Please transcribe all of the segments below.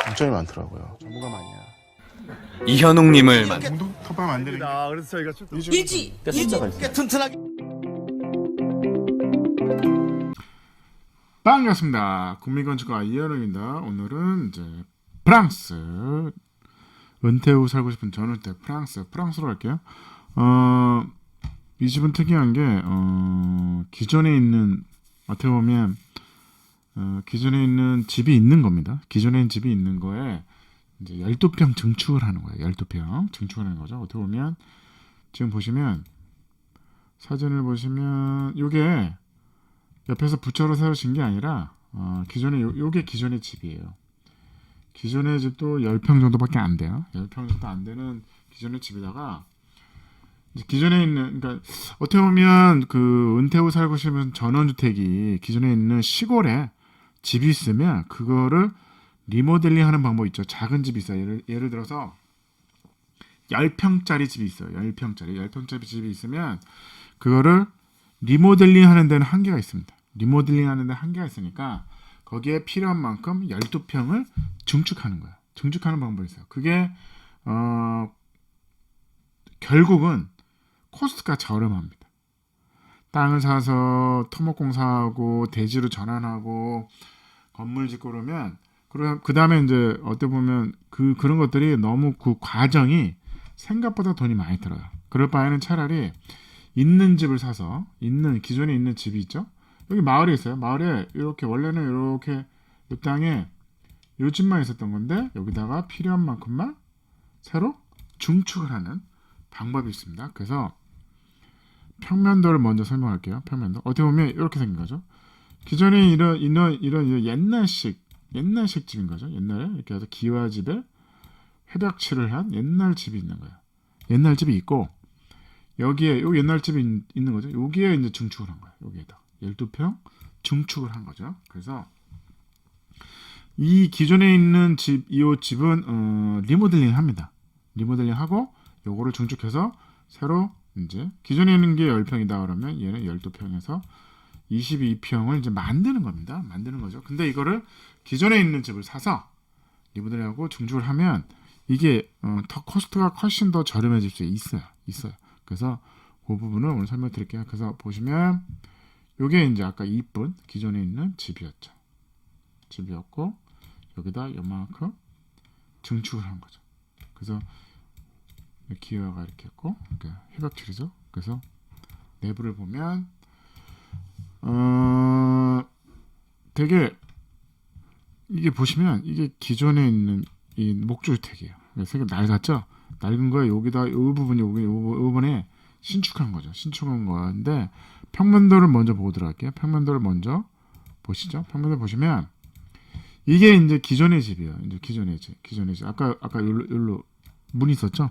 장점이 많더라고요. 전문가 아니야. 이현웅님을 공동 텃밭 만드는 게 그래서 저희가 쭉 일지 꽤 튼튼하게. 반갑습니다. 국민건축가 이현웅입니다. 오늘은 이제 프랑스 은퇴 후 살고 싶은 전원주택 프랑스로 갈게요. 이 집은 특이한 게 기존에 있는 어떻게 보면 기존에 있는 집이 있는 겁니다. 기존에 있는 집이 있는 거에 이제 12평 증축을 하는 거예요. 12평 증축을 하는 거죠. 어떻게 보면 지금 보시면 사진을 보시면 요게 옆에서 부처로 새로 진 게 아니라 기존에 요게 기존의 집이에요. 기존의 집도 10평 정도밖에 안 돼요. 10평 정도 안 되는 기존의 집에다가 이제 기존에 있는, 그러니까 어떻게 보면 그 은퇴 후 살고 싶은 전원주택이 기존에 있는 시골에 집이 있으면 그거를 리모델링 하는 방법이 있죠. 작은 집이 있어요. 예를 들어서 10평짜리 집이 있어요. 10평짜리 집이 있으면 그거를 리모델링 하는 데는 한계가 있습니다. 리모델링 하는 데 한계가 있으니까 거기에 필요한 만큼 12평을 증축하는 거예요. 증축하는 방법이 있어요. 그게 결국은 코스트가 저렴합니다. 땅을 사서 토목공사하고 대지로 전환하고 건물 짓고 그러면 그 다음에 이제 어떻게 보면 그런 것들이 너무 그 과정이 생각보다 돈이 많이 들어요. 그럴 바에는 차라리 있는 집을 사서 기존에 있는 집이 있죠. 여기 마을에 있어요. 마을에 이렇게 원래는 이렇게 이 땅에 이 집만 있었던 건데 여기다가 필요한 만큼만 새로 증축을 하는 방법이 있습니다. 그래서 평면도를 먼저 설명할게요. 평면도 어떻게 보면 이렇게 생긴 거죠. 기존에 이런 옛날식 집인 거죠. 옛날에 이렇게 해서 기와집에 회벽칠을 한 옛날 집이 있는 거예요. 옛날 집이 있고 여기에 요 옛날 집이 있는 거죠. 여기에 이제 증축을 한 거예요. 여기에다 12평 증축을 한 거죠. 그래서 이 기존에 있는 이 집은 리모델링 합니다. 리모델링 하고 요거를 증축해서 새로 이제 기존에 있는 게 10평이다 그러면 얘는 12평에서 22평을 이제 만드는 겁니다. 만드는 거죠. 근데 이거를 기존에 있는 집을 사서 리모델링하고 증축을 하면 이게 더 코스트가 훨씬 더 저렴해질 수 있어요. 그래서 그 부분을 오늘 설명드릴게요. 그래서 보시면 요게 이제 아까 이쁜 기존에 있는 집이었고 여기다 요만큼 증축을 한 거죠. 그래서 기와가 이렇게 있고 이렇게 회벽칠이죠. 그래서 내부를 보면 되게 이게 보시면 이게 기존에 있는 이 목조주택이에요. 되게 낡았죠. 낡은 거에 여기다 이 부분이 이 부분에 신축한 거죠. 신축한 건데 평면도를 먼저 보고 들어갈게요. 평면도를 먼저 보시죠. 평면도 보시면 이게 이제 기존의 집이에요. 이제 기존의 집. 아까 여기로 문 있었죠.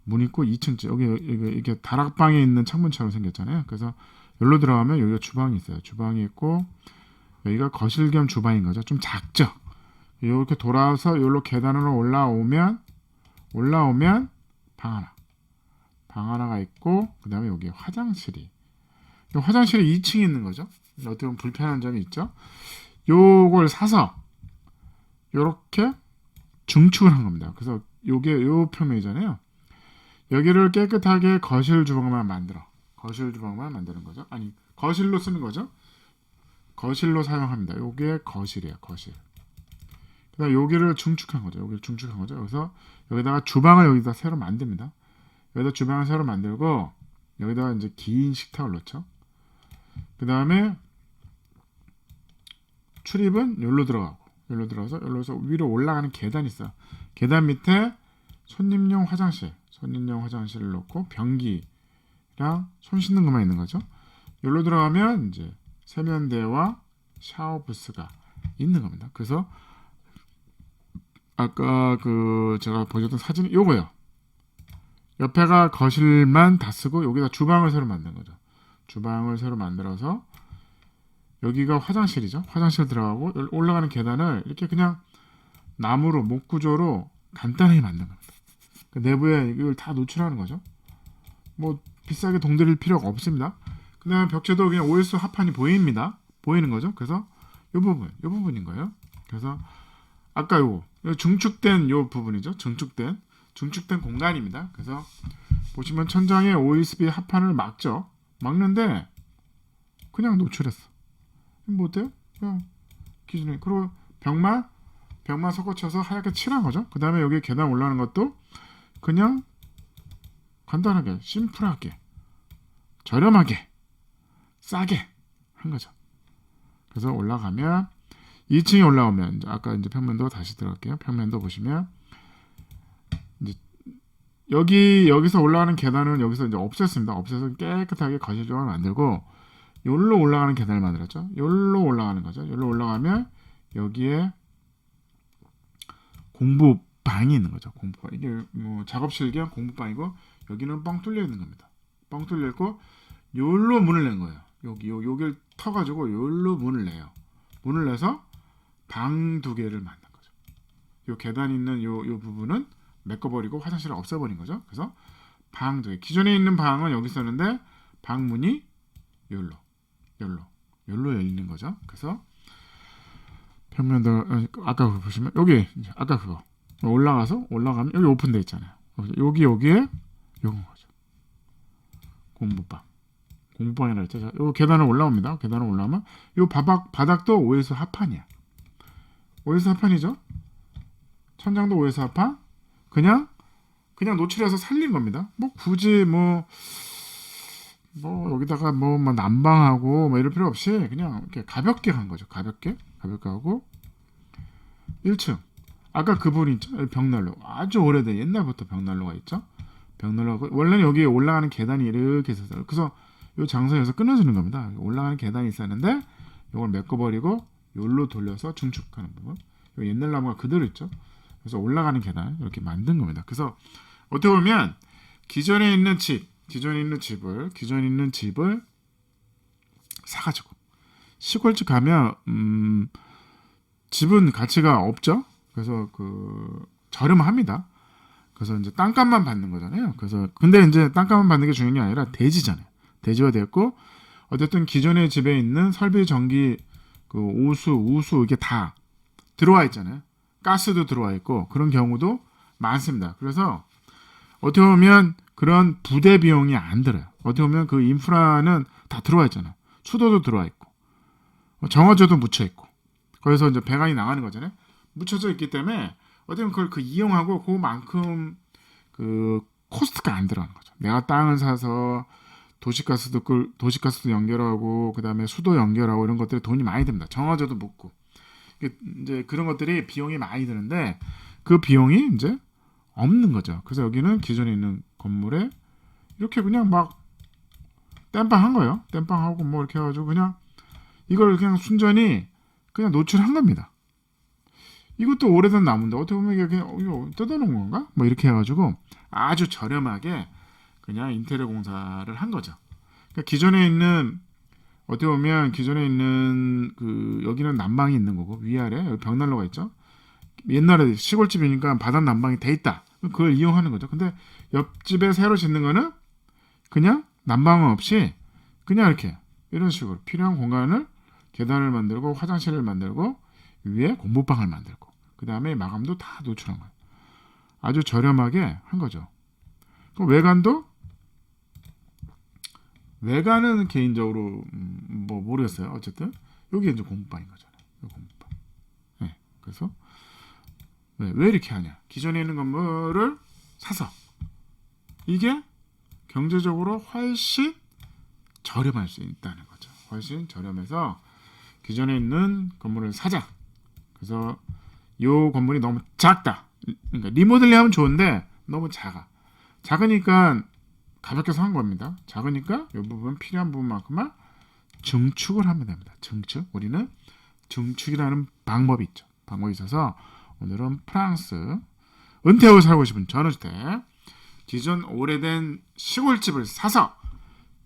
문 있고 2층집 여기 이렇게 다락방에 있는 창문처럼 생겼잖아요. 그래서 여기로 들어가면 여기가 주방이 있어요. 주방이 있고 여기가 거실 겸 주방인 거죠. 좀 작죠. 이렇게 돌아서 여기로 계단으로 올라오면 방 하나가 있고 그 다음에 여기 화장실이 2층에 있는 거죠. 어떻게 보면 불편한 점이 있죠. 요걸 사서 요렇게 증축을 한 겁니다. 그래서 요게 요 표면이잖아요. 여기를 깨끗하게 거실 주방만 만드는 거죠. 아니 거실로 쓰는 거죠. 거실로 사용합니다. 요게 거실이에요. 거실. 그다음 여기를 증축한 거죠. 그래서 여기다가 주방을 여기다 새로 만듭니다. 여기다 주방을 새로 만들고 여기다가 이제 긴 식탁을 넣죠. 그 다음에 출입은 여기로 들어가서 여기서 위로 올라가는 계단이 있어요. 계단 밑에 손님용 화장실을 넣고 변기랑 손 씻는 것만 있는 거죠. 여기로 들어가면 이제 세면대와 샤워 부스가 있는 겁니다. 그래서 아까 제가 보여줬던 사진이 요거예요. 옆에가 거실만 다 쓰고 여기다 주방을 새로 만든 거죠. 주방을 새로 만들어서 여기가 화장실이죠. 화장실 들어가고 올라가는 계단을 이렇게 그냥 나무로 목구조로 간단하게 만든 겁니다. 그 내부에 이걸 다 노출하는 거죠. 뭐 비싸게 동들일 필요가 없습니다. 그 다음에 벽체도 그냥 OS 합판이 보이는 거죠. 그래서 이 부분인 거예요. 그래서 아까 요 중축된 요 부분이죠. 중축된 공간입니다. 그래서 보시면 천장에 OSB 합판을 막죠. 막는데 그냥 노출했어. 뭐 어때요? 그냥 기준에. 그리고 벽만 섞어쳐서 하얗게 칠한 거죠. 그 다음에 여기 계단 올라가는 것도 그냥 간단하게, 심플하게, 저렴하게, 싸게 한 거죠. 그래서 올라가면 2층에 올라오면 이제 아까 이제 평면도 다시 들어갈게요. 평면도 보시면 이제 여기서 올라가는 계단은 여기서 이제 없앴습니다. 없애서 깨끗하게 거실 조각을 만들고 여기로 올라가는 계단을 만들었죠. 여기로 올라가는 거죠. 여기로 올라가면 여기에 공부방이 있는 거죠. 공부방. 이게 뭐 작업실 겸 공부방이고 여기는 뻥 뚫려 있는 겁니다. 뻥 뚫려 있고 여기로 문을 낸 거예요. 여기를 터가지고 여기로 문을 내요. 문을 내서 방 2개를 만든 거죠. 요 계단 있는 요 부분은 메꿔버리고 화장실을 없애버린 거죠. 그래서 방 2개. 기존에 있는 방은 여기 있었는데 방문이 여기로 열리는 거죠. 그래서 평면도 아까 그거 보시면 여기 아까 그거 올라가면 여기 오픈돼 있잖아요. 여기에 요건 거죠. 공부방이라 했죠. 자, 요 계단을 올라옵니다. 계단을 올라오면 요 바닥도 OS 합판이야. OS 합판이죠. 천장도 OS 합판. 그냥 노출해서 살린 겁니다. 뭐 굳이 뭐 여기다가 뭐 난방하고 뭐 이럴 필요 없이 그냥 이렇게 가볍게 한 거죠. 가볍게 하고 1층 아까 그분 있죠. 벽난로 아주 오래된 옛날부터 벽난로가 있죠. 벽난로가 원래는 여기 올라가는 계단이 이렇게 있었어요. 그래서 이 장소에서 끊어지는 겁니다. 올라가는 계단이 있었는데 이걸 메꿔버리고 여기로 돌려서 중축하는 부분. 옛날 나무가 그대로 있죠. 그래서 올라가는 계단 이렇게 만든 겁니다. 그래서 어떻게 보면 기존에 있는 집을 사가지고 시골집 가면 집은 가치가 없죠. 그래서 저렴합니다. 그래서 이제 땅값만 받는 거잖아요. 그래서 근데 이제 땅값만 받는 게 중요한 게 아니라 대지잖아요. 대지화됐고 어쨌든 기존의 집에 있는 설비, 전기, 우수 이게 다 들어와 있잖아요. 가스도 들어와 있고 그런 경우도 많습니다. 그래서 어떻게 보면 그런 부대 비용이 안 들어요. 어떻게 보면 그 인프라는 다 들어와 있잖아요. 수도도 들어와 있고 정화조도 묻혀 있고 거기서 이제 배관이 나가는 거잖아요. 묻혀져 있기 때문에 어떻게 보면 그걸 이용하고 그만큼 코스트가 안 들어가는 거죠. 내가 땅을 사서 도시가스도 연결하고 그다음에 수도 연결하고 이런 것들이 돈이 많이 듭니다. 정화조도 묻고 이제 그런 것들이 비용이 많이 드는데 그 비용이 이제 없는 거죠. 그래서 여기는 기존에 있는 건물에 이렇게 그냥 막 땜빵한 거예요. 땜빵하고 뭐 이렇게 해가지고 그냥 이걸 그냥 순전히 그냥 노출한 겁니다. 이것도 오래된 나무인데 어떻게 보면 이게 이거 뜯어놓은 건가? 뭐 이렇게 해가지고 아주 저렴하게 그냥 인테리어 공사를 한 거죠. 그러니까 기존에 있는 어떻게 보면 기존에 있는 여기는 난방이 있는 거고 위아래 여기 벽난로가 있죠. 옛날에 시골집이니까 바닥 난방이 돼 있다. 그걸 이용하는 거죠. 근데 옆집에 새로 짓는 거는 그냥 난방은 없이 그냥 이렇게 이런 식으로 필요한 공간을 계단을 만들고 화장실을 만들고 위에 공부방을 만들고 그 다음에 마감도 다 노출한 거예요. 아주 저렴하게 한 거죠. 그 외관은 개인적으로 뭐 모르겠어요. 어쨌든 여기 이제 공부방인 거잖아요. 공부방. 네, 그래서 왜 이렇게 하냐? 기존에 있는 건물을 사서 이게 경제적으로 훨씬 저렴할 수 있다는 거죠. 훨씬 저렴해서 기존에 있는 건물을 사자. 그래서 이 건물이 너무 작다. 그러니까 리모델링하면 좋은데 너무 작아. 작으니까 가볍게 산 겁니다. 작으니까 이 부분 필요한 부분만큼만 증축을 하면 됩니다. 증축. 우리는 증축이라는 방법이 있죠. 방법이 있어서 오늘은 프랑스 은퇴하고 살고 싶은 전원주택 기존 오래된 시골집을 사서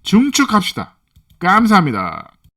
증축합시다. 감사합니다.